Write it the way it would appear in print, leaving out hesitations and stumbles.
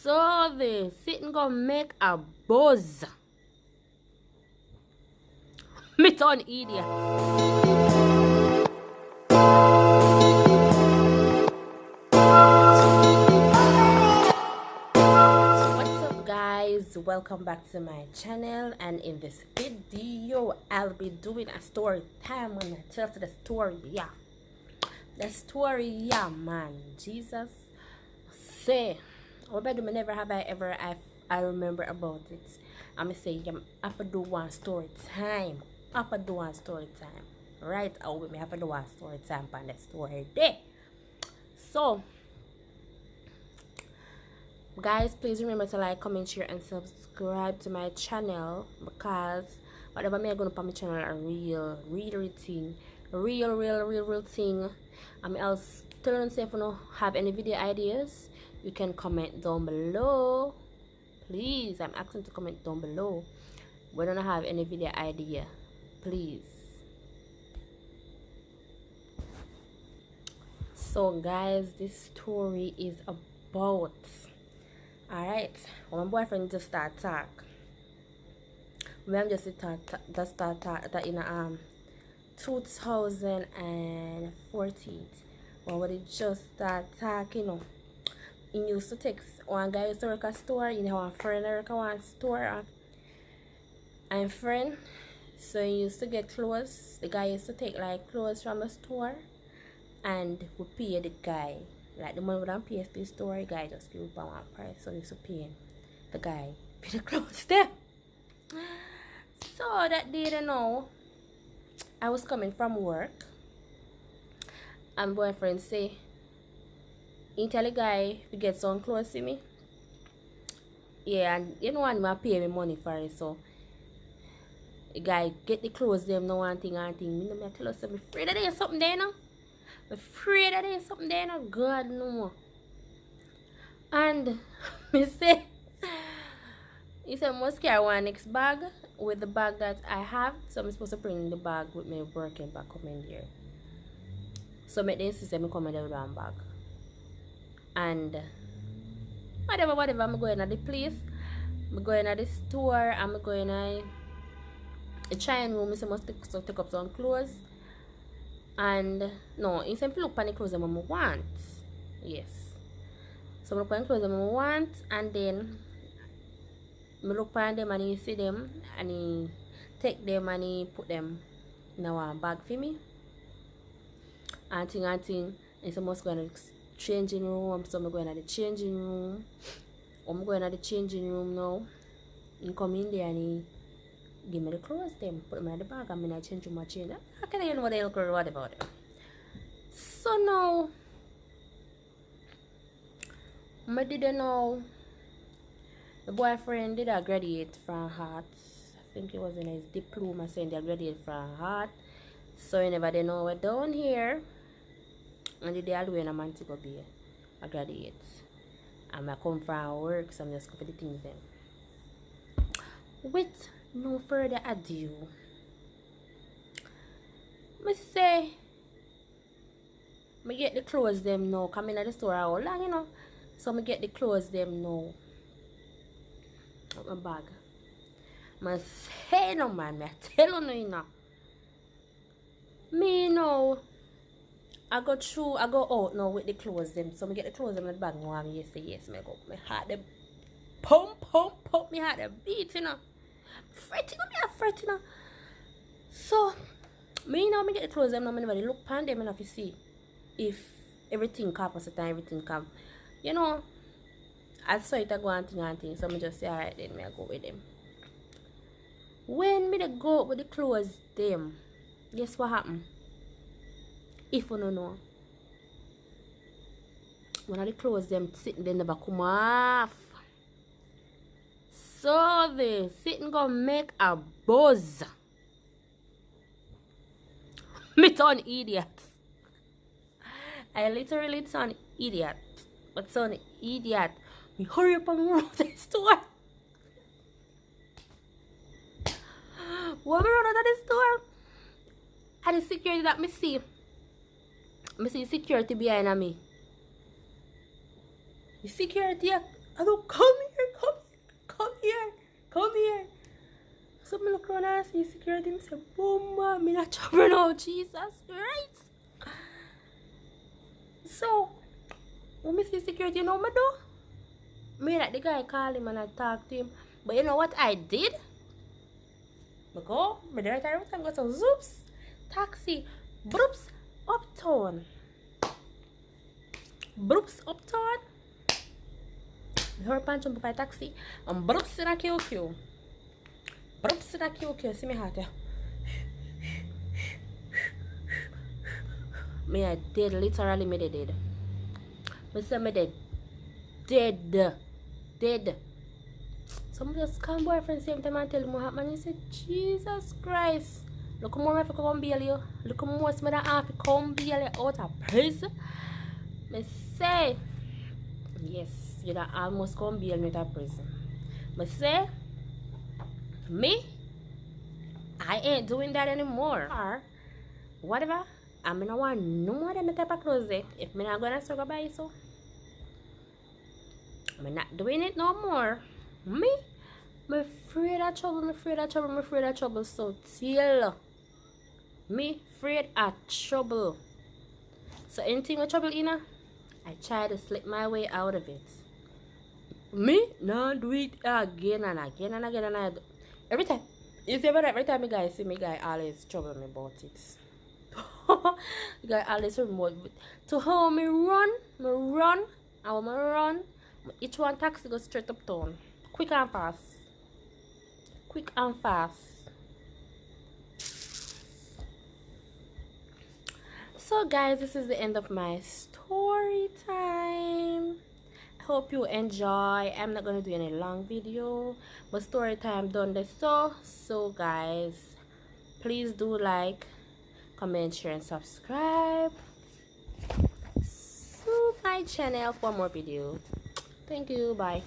So they sitting gonna make a buzz. Me turn idiot. What's up guys? Welcome back to my channel, and in this video I'll be doing a story time when I tell the story. The story, man. Jesus say what I do, me never have I ever I remember about it. I'm say I have to do one story time. I have to do one story time. Right out with me, I have to do one story time on the story day. So guys, please remember to like, comment, share and subscribe to my channel, because whatever me I gonna put my channel a real thing. Real thing. I'm else tell them say if you don't have any video ideas, you can comment down below. Please, I'm asking to comment down below. We don't have any video idea, please. So guys, this story is about, alright, when my boyfriend just start talk. I'm just start talk that in 2014. When we just start talking, you know, he used to text one guy used to work a store, you know, one friend work a one store and friend. So he used to get clothes. The guy used to take like clothes from the store and we pay the guy. Like the money we don't pay for the store, the guy just give up one price. So he used to pay the guy for the clothes there. So that day, you know, I was coming from work and boyfriend say he tell the guy to get some clothes to me. Yeah, and you know one I pay me money for it, so the guy get the clothes them no one thing and thing. Me no me tell us I'm afraid that there's something there now. I'm afraid that there's something there now. God no. And me say he said must carry one next bag with the bag that I have. So I'm supposed to bring the bag with me working back up in here. So make the insist me come in there with one bag. And whatever, I'm going to the place, I'm going to the store, I'm going to the trying room, so I must take up some clothes. And no, he said look at the clothes that I want. Yes. So I look at the clothes that I want, and then I look at them and he see them and he take them and he put them in a bag for me. And thing. And so I must go to the changing room. So I'm going to the changing room. I'm going to the changing room now. He come in there and he give me the clothes them, put them in the bag, and I change my change. How can I know what they look or what about it? So now I didn't know the boyfriend did a graduate from art. I think it was in his diploma saying they graduate from art. So you never did know we're down here. And the day I'll win a man to go be a graduate. And I come from work, so I'm just going for the things then. With no further ado, I say I get the clothes them now. Come in at the store how long, you know. So I get the clothes them now. Out my bag. I say no man, I tell you now. Me know I go out now with the clothes them. So I get the clothes them in the bag now and yes, I go. My heart them pump, my heart them beat, you know. Fretting, you know. So me now me get the clothes them now, I never look pan them enough to see if everything come at the time, everything come. You know, I saw it I go and thing. So I just say alright then I go with them. When me they go with the clothes them, guess what happened? If you don't know, one of the clothes them sitting they never come off. So they sitting gonna make a buzz. Me turn idiot. I literally turn idiot. But turn idiot. Me hurry up and run to the store. When we run out of the store, and the security that me see security behind me. The security I don't come here, come here, come here. So I look around and see security. I say, boom, man, I'm not trouble now, Jesus Christ. So, when I see security, you know what I do? Me like the guy call him and I talk to him. But you know what I did? I go, I do it and go to zoops, taxi, broops, uptown. Broops, uptown. Her punch jump by taxi and broops in a QQ. Broops in a QQ. See me heart here. Me I dead, literally me dead. Me say me dead. Somebody just come boyfriend same time and tell him what happened. He said, Jesus Christ. Look how more I come bail you. Look how much me have to come bail you out of prison. Me say, yes, you don't almost come bail me out of prison. Me say, me, I ain't doing that anymore. Or whatever. I mean, I want no more than the type of clothes there. If me not gonna struggle by so, I'm not doing it no more. Me afraid of trouble, so till me afraid of trouble. So anything with trouble in I try to slip my way out of it. Me no do it again and again and again and I do. Every time. You see every time you guys see me guy always trouble me about it. The guy always remote to how me run, I want me run. Each one taxi go straight uptown. Quick and fast. So guys, this is the end of my story time. I hope you enjoy. I'm not gonna do any long video, but story time done this. So guys, please do like, comment, share and subscribe to my channel for more videos. Thank you. Bye.